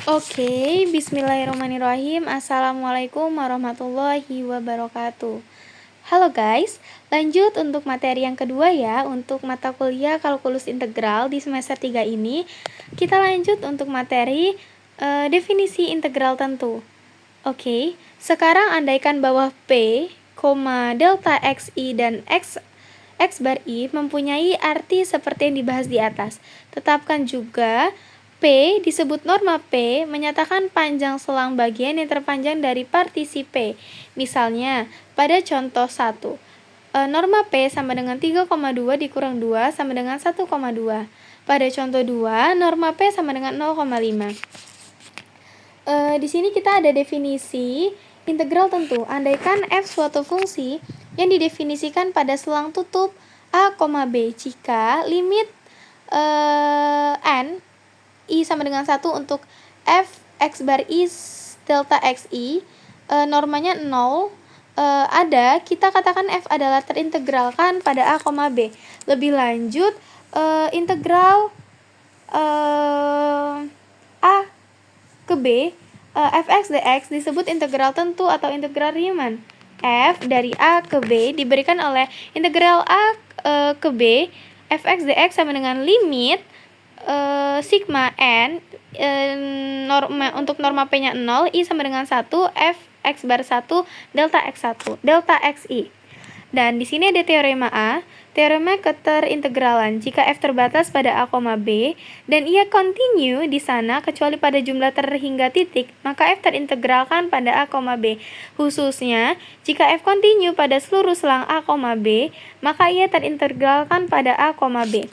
Oke, bismillahirrahmanirrahim. Assalamualaikum warahmatullahi wabarakatuh. Halo guys, lanjut untuk materi yang kedua ya. Untuk mata kuliah kalkulus integral di semester 3 ini, kita lanjut untuk materi definisi integral tentu. Oke, sekarang andaikan bahwa P, delta xi dan x bar i mempunyai arti seperti yang dibahas di atas. Tetapkan juga P disebut norma P menyatakan panjang selang bagian yang terpanjang dari partisi P. Misalnya, pada contoh 1, norma P sama dengan 3,2 dikurang 2 sama dengan 1,2. Pada contoh 2, norma P sama dengan 0,5. Di sini kita ada definisi integral tentu. Andaikan f suatu fungsi yang didefinisikan pada selang tutup a, b jika limit n i sama dengan 1 untuk f x bar i delta xi normanya 0 ada, kita katakan f adalah terintegralkan pada a, b. Lebih lanjut, integral a ke b fx dx disebut integral tentu atau integral Riemann. F dari a ke b diberikan oleh integral a ke b fx dx sama dengan limit sigma n untuk norma p-nya 0, i sama dengan 1, f x bar 1 delta x1 delta xi. Dan di sini ada teorema A, teorema keterintegralan. Jika f terbatas pada a, b dan ia kontinu di sana kecuali pada jumlah terhingga titik, maka f terintegralkan pada a, b. Khususnya jika f kontinu pada seluruh selang a, b, maka ia terintegralkan pada a, b.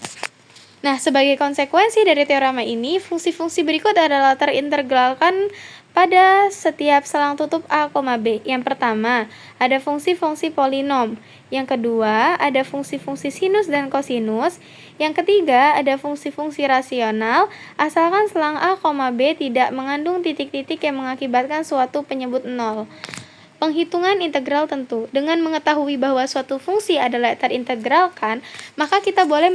Nah, sebagai konsekuensi dari teorema ini, fungsi-fungsi berikut adalah terintegralkan pada setiap selang tutup a, b. Yang pertama, ada fungsi-fungsi polinom. Yang kedua, ada fungsi-fungsi sinus dan kosinus. Yang ketiga, ada fungsi-fungsi rasional, asalkan selang a, b tidak mengandung titik-titik yang mengakibatkan suatu penyebut nol. Penghitungan integral tentu. Dengan mengetahui bahwa suatu fungsi adalah terintegralkan, maka kita boleh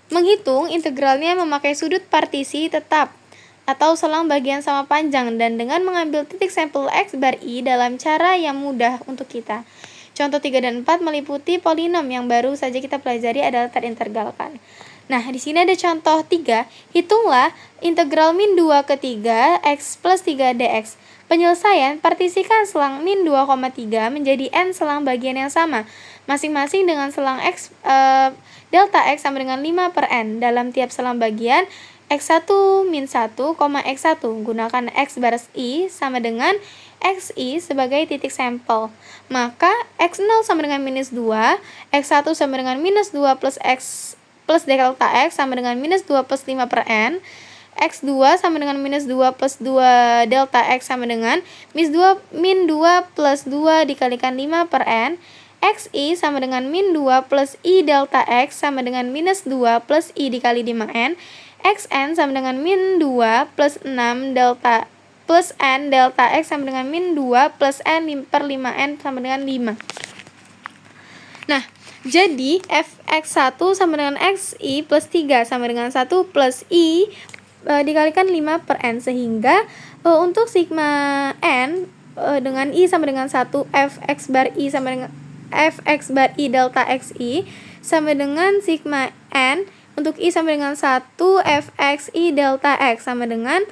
menghitung integralnya memakai sudut partisi tetap atau selang bagian sama panjang dan dengan mengambil titik sampel x bar i dalam cara yang mudah untuk kita. Contoh 3 dan 4 meliputi polinom yang baru saja kita pelajari adalah terintegralkan. Nah, di sini ada contoh 3. Hitunglah integral min 2 ke 3 x plus 3 dx. Penyelesaian, partisikan selang min 2,3 menjadi n selang bagian yang sama, masing-masing dengan selang x delta x sama dengan 5 per n. Dalam tiap selang bagian, x1 min 1, x1. Gunakan x bar i sama dengan xi sebagai titik sampel. Maka x0 sama dengan minus 2, x1 sama dengan minus 2 plus x plus delta x sama dengan minus 2 plus 5 per n. x2 sama dengan minus 2 plus 2 delta x sama dengan min 2 plus 2 dikalikan 5 per n. xi sama dengan min 2 plus i delta x sama dengan minus 2 plus i dikali 5n. xn sama dengan min 2 plus 6 delta plus n delta x sama dengan min 2 plus n per 5n sama dengan 5. Nah, jadi fx1 sama dengan xi plus 3 sama dengan 1 plus i dikalikan 5 per n. Sehingga untuk sigma n dengan i sama dengan 1, fx bar i sama dengan fx bar i delta xi sama dengan sigma n untuk i sama dengan 1 fxi delta x sama dengan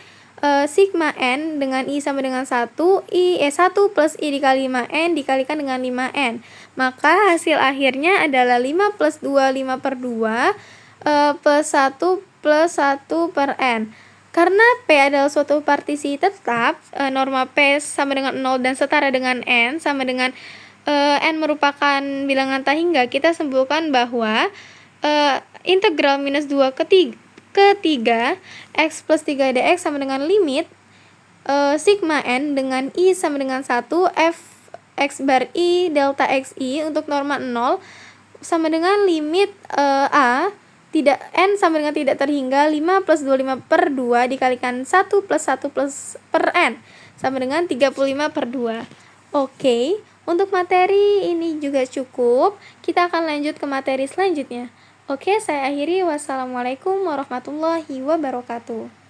sigma n dengan i sama dengan 1 1 plus i dikali 5n dikalikan dengan 5n. Maka hasil akhirnya adalah 5 plus 2 5 per 2 plus 1 plus 1 per n. Karena P adalah suatu partisi tetap, norma P sama dengan 0 dan setara dengan n sama dengan n merupakan bilangan tak hingga, kita simpulkan bahwa integral minus 2 ke 3 x plus 3 dx sama dengan limit sigma n dengan i sama dengan 1 f x bar i delta xi untuk norma 0 sama dengan limit tidak n sama dengan tidak terhingga 5 plus 25 per 2 dikalikan 1 plus 1 plus per n sama dengan 35 per 2. Oke. Untuk materi ini juga cukup, kita akan lanjut ke materi selanjutnya. Oke, saya akhiri. Wassalamualaikum warahmatullahi wabarakatuh.